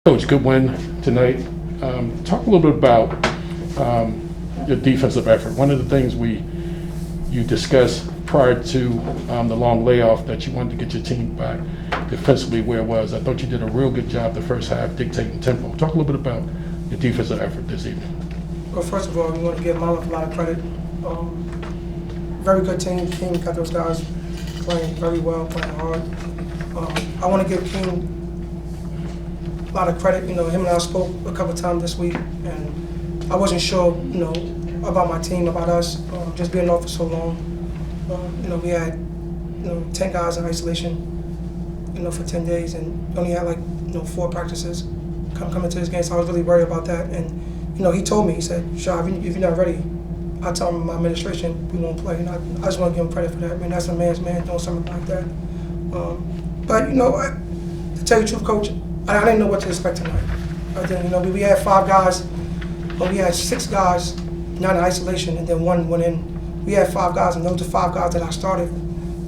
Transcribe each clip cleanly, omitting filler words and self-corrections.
Coach, good win tonight. Talk a little bit about your defensive effort. One of the things you discussed prior to the long layoff that you wanted to get your team back defensively where it was. I thought you did a real good job the first half dictating tempo. Talk a little bit about your defensive effort this evening. Well, first of all, we want to give Monmouth a lot of credit. Very good team. King got those guys playing very well, playing hard. I want to give King a lot of credit. You know, him and I spoke a couple times this week, and I wasn't sure, about my team, about us, just being off for so long. We had, 10 guys in isolation, for 10 days, and only had 4 practices coming to this game. So I was really worried about that. And he told me, he said, "Shah, if you're not ready, I tell my administration we won't play." And I just want to give him credit for that. I mean, that's a man's man doing something like that. But to tell you the truth, Coach, I didn't know what to expect tonight. I didn't, we had 5 guys, but we had 6 guys not in isolation, and then 1 went in. We had 5 guys, and those are 5 guys that I started,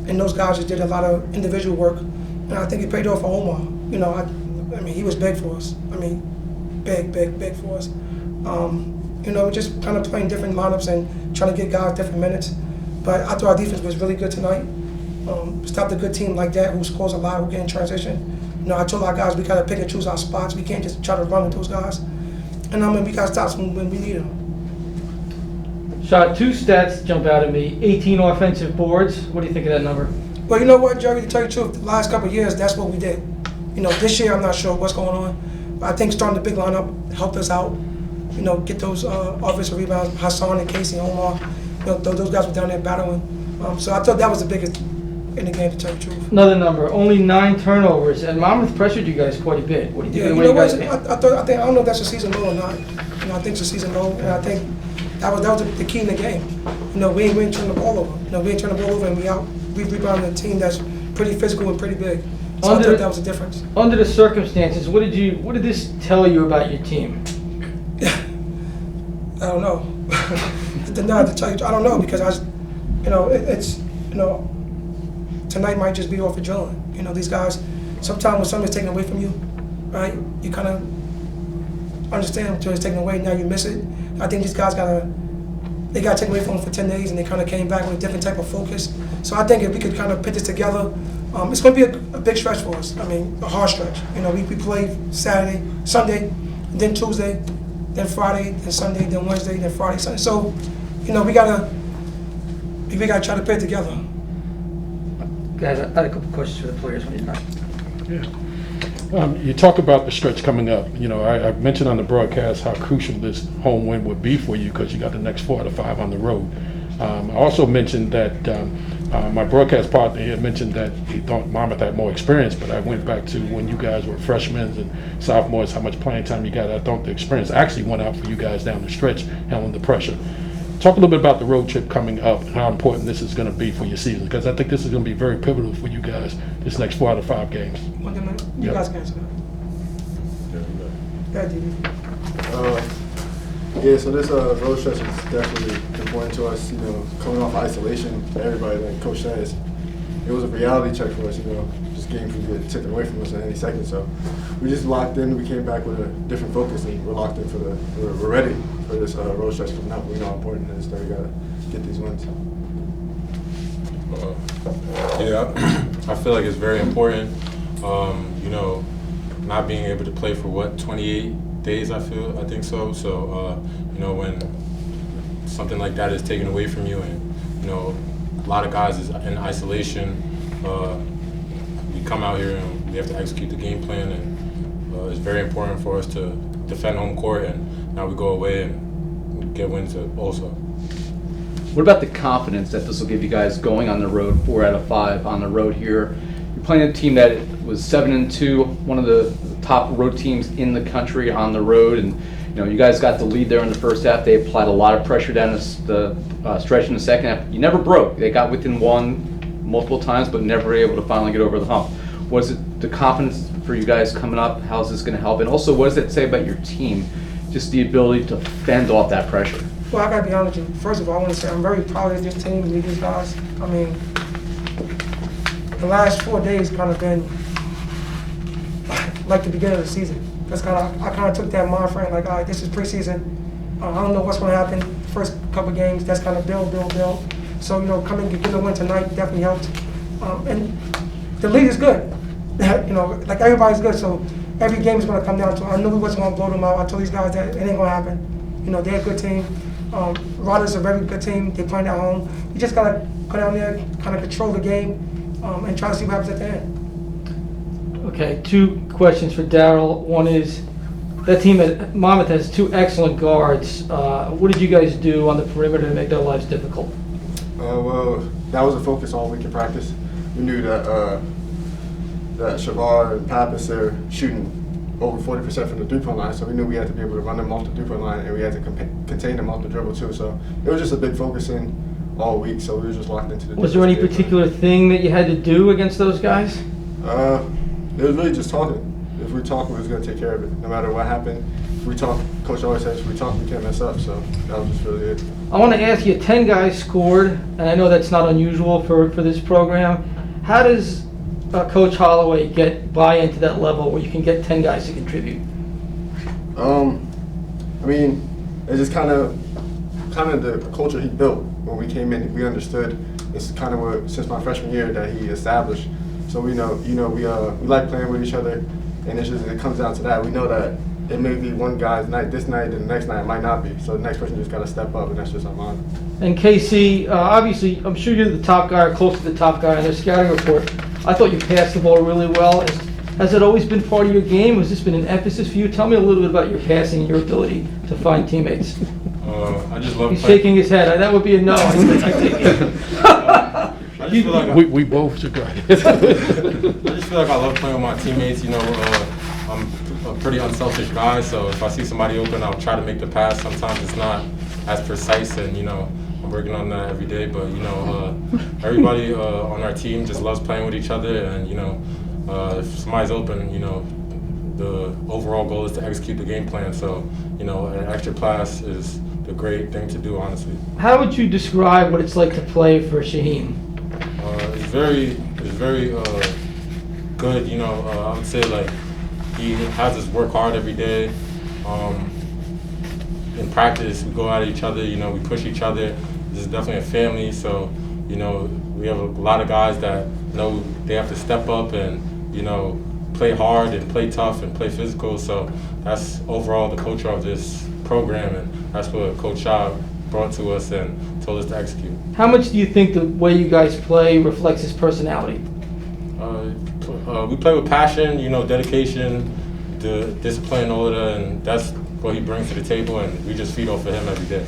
and those guys just did a lot of individual work, and I think it paid off for Omar. I mean, he was big for us. I mean, big for us. Just kind of playing different lineups and trying to get guys different minutes. But I thought our defense was really good tonight. Stopped a good team like that who scores a lot, who get in transition. I told our guys we gotta pick and choose our spots. We can't just try to run with those guys. And we gotta stop them when we need them. Shot 2 stats jump out at me. 18 offensive boards. What do you think of that number? Well, you know what, Jerry, to tell you the truth, the last couple of years, that's what we did. This year I'm not sure what's going on. But I think starting the big lineup helped us out. Get those offensive rebounds. Hassan and Casey and Omar, those guys were down there battling. So I thought that was the biggest in the game, to tell you the truth. Another number, only 9 turnovers, and Monmouth pressured you guys quite a bit. What do you think? I don't know if that's a season low or not. I think it's a season low, and I think that was the key in the game. We ain't turn the ball over. We ain't turn the ball over, and we rebounded a team that's pretty physical and pretty big. So I thought that was a difference. Under the circumstances, what did this tell you about your team? I don't know. To tell you, I don't know, because tonight might just be off adrenaline. These guys, sometimes when something's taken away from you, right, you kind of understand until it's taken away, now you miss it. I think these guys got taken away from them for 10 days, and they kind of came back with a different type of focus. So I think if we could kind of put this together, it's going to be a big stretch for us. I mean, a hard stretch. We played Saturday, Sunday, then Tuesday, then Friday, then Sunday, then Wednesday, then Friday, Sunday. So, we gotta try to put it together. Guys, I had a couple questions for the players when you're done. Yeah. You talk about the stretch coming up. I mentioned on the broadcast how crucial this home win would be for you because you got the next 4 out of 5 on the road. I also mentioned that my broadcast partner had mentioned that he thought Monmouth had more experience, but I went back to when you guys were freshmen and sophomores, how much playing time you got. I thought the experience actually went out for you guys down the stretch, handling the pressure. Talk a little bit about the road trip coming up and how important this is going to be for your season, because I think this is going to be very pivotal for you guys this next 4 out of 5 games. You guys can answer that. So this road stretch is definitely important to us. Coming off isolation, everybody, like Coach says, it was a reality check for us. This game could get taken away from us at any second. So we just locked in. We came back with a different focus, and we're locked in we're ready for this road stretch coming up. We know how important it is that we gotta get these wins. I feel like it's very important. Not being able to play for 28 days. I think so. So when something like that is taken away from you, and a lot of guys is in isolation, we come out here and we have to execute the game plan, and it's very important for us to defend home court, and now we go away and get wins also. What about the confidence that this will give you guys going on the road, 4 out of 5 on the road here? You're playing a team that was 7-2, one of the top road teams in the country on the road, and you guys got the lead there in the first half. They applied a lot of pressure down the stretch in the second half. You never broke. They got within 1 multiple times, but never able to finally get over the hump. Was it the confidence for you guys coming up? How's this going to help? And also, what does it say about your team? Just the ability to fend off that pressure. Well, I gotta be honest with you. First of all, I want to say I'm very proud of this team and these guys. I mean, the last 4 days kind of been like the beginning of the season. That's I kind of took that mind frame, like, all right, this is preseason. I don't know what's going to happen first couple games. That's kind of build. So, you know, coming and getting a win tonight definitely helped. And the league is good. You know, like everybody's good. So every game is going to come down to. I knew we wasn't going to blow them out. I told these guys that it ain't going to happen. You know, they're a good team. Riders are a very good team. They're playing at home. You just got to go down there, kind of control the game, and try to see what happens at the end. Okay, 2 questions for Daryl. One is, that team at Monmouth has 2 excellent guards. What did you guys do on the perimeter to make their lives difficult? Well, that was a focus all week in practice. We knew that that Shavar and Pappas are shooting over 40% from the three-point line, so we knew we had to be able to run them off the three-point line, and we had to contain them off the dribble too. So it was just a big focus in all week. So we were just locked into the. Was there any particular thing that you had to do against those guys? It was really just talking. If we talk, we was going to take care of it. No matter what happened, if we talk. Coach always says, if we talk, we can't mess up. So that was just really it. I want to ask you, 10 guys scored, and I know that's not unusual for this program. How does Coach Holloway buy into that level where you can get 10 guys to contribute? I mean, it's just kind of the culture he built when we came in. We understood. It's kind of what, since my freshman year, that he established. So we know, we like playing with each other, and it comes down to that. We know that it may be one guy's night this night, and the next night it might not be. So the next person just got to step up, and that's just our mind. And KC, obviously, I'm sure you're the top guy or close to the top guy on their scouting report. I thought you passed the ball really well. Has it always been part of your game? Has this been an emphasis for you? Tell me a little bit about your passing and your ability to find teammates. I just love. He's shaking his head. That would be a no. I just feel like We both should go. I just feel like I love playing with my teammates. You know, I'm a pretty unselfish guy, so if I see somebody open, I'll try to make the pass. Sometimes it's not as precise, and I'm working on that every day. But everybody on our team just loves playing with each other, and if somebody's open, the overall goal is to execute the game plan. So an extra pass is the great thing to do, honestly. How would you describe what it's like to play for Shaheen? It's very good. I would say like he has us work hard every day. In practice, we go at each other. We push each other. This is definitely a family. So we have a lot of guys that know they have to step up and play hard and play tough and play physical. So that's overall the culture of this program, and that's what Coach Shah brought to us and told us to execute. How much do you think the way you guys play reflects his personality? We play with passion, dedication, the discipline, all of that, and that's what he brings to the table, and we just feed off of him every day.